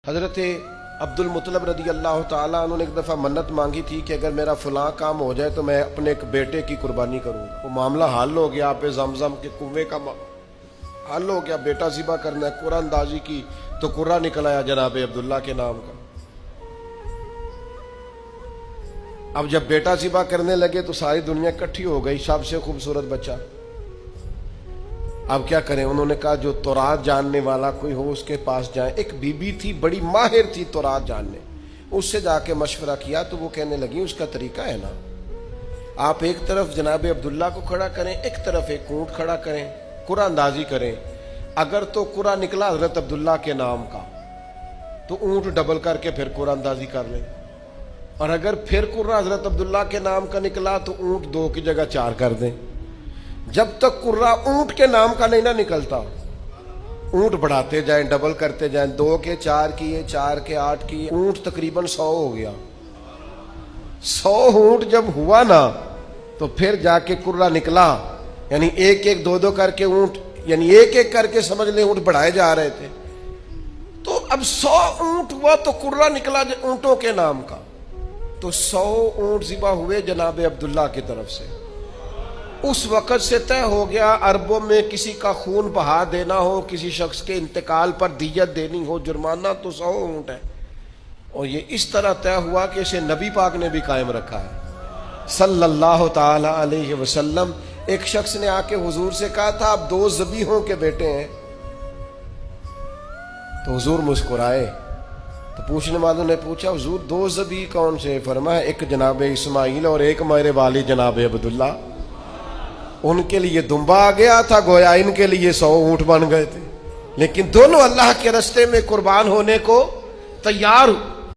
حضرت عبد المطلب رضی اللہ تعالیٰ عنہ نے ایک دفعہ منت مانگی تھی کہ اگر میرا فلاں کام ہو جائے تو میں اپنے ایک بیٹے کی قربانی کروں. وہ معاملہ حل ہو گیا، پہ زمزم کے کنویں کا حل ہو گیا، بیٹا ذبح کرنا ہے، قرآن اندازی کی تو قرہ نکل آیا جناب عبداللہ کے نام کا. اب جب بیٹا ذبح کرنے لگے تو ساری دنیا اکٹھی ہو گئی، سب سے خوبصورت بچہ. اب کیا کریں؟ انہوں نے کہا جو تورات جاننے والا کوئی ہو اس کے پاس جائیں. ایک بی بی تھی، بڑی ماہر تھی تورات جاننے، اس سے جا کے مشورہ کیا تو وہ کہنے لگی اس کا طریقہ ہے نا، آپ ایک طرف جناب عبداللہ کو کھڑا کریں، ایک طرف ایک اونٹ کھڑا کریں، قرہ اندازی کریں. اگر تو قرہ نکلا حضرت عبداللہ کے نام کا تو اونٹ ڈبل کر کے پھر قرہ اندازی کر لیں، اور اگر پھر قرہ حضرت عبداللہ کے نام کا نکلا تو اونٹ 2 کی جگہ 4 کر دیں. جب تک قرہ اونٹ کے نام کا نہیں نہ نکلتا اونٹ بڑھاتے جائیں، ڈبل کرتے جائیں. 2 کے 4 کیے، 4 کے 8 کیے، اونٹ تقریباً 100 ہو گیا. 100 اونٹ جب ہوا نا تو پھر جا کے قرہ نکلا، یعنی 1 2 2 کر کے اونٹ، یعنی 1 کر کے سمجھ لیں اونٹ بڑھائے جا رہے تھے. تو اب 100 اونٹ ہوا تو قرہ نکلا اونٹوں کے نام کا، تو 100 اونٹ ذبح ہوئے جناب عبداللہ کی طرف سے. اس وقت سے طے ہو گیا عربوں میں کسی کا خون بہا دینا ہو، کسی شخص کے انتقال پر دیت دینی ہو، جرمانہ تو 100 اونٹ ہے. اور یہ اس طرح طے ہوا کہ اسے نبی پاک نے بھی قائم رکھا ہے صلی اللہ تعالی علیہ وسلم. ایک شخص نے آ کے حضور سے کہا تھا آپ 2 ذبیحوں کے بیٹے ہیں. تو حضور مسکرائے. تو پوچھنے والوں نے پوچھا حضور 2 ذبیح کون سے؟ فرمایا ایک جناب اسماعیل اور ایک میرے والد جناب عبداللہ. ان کے لیے دمبا آ گیا تھا، گویا ان کے لیے 100 اونٹ بن گئے تھے، لیکن دونوں اللہ کے راستے میں قربان ہونے کو تیار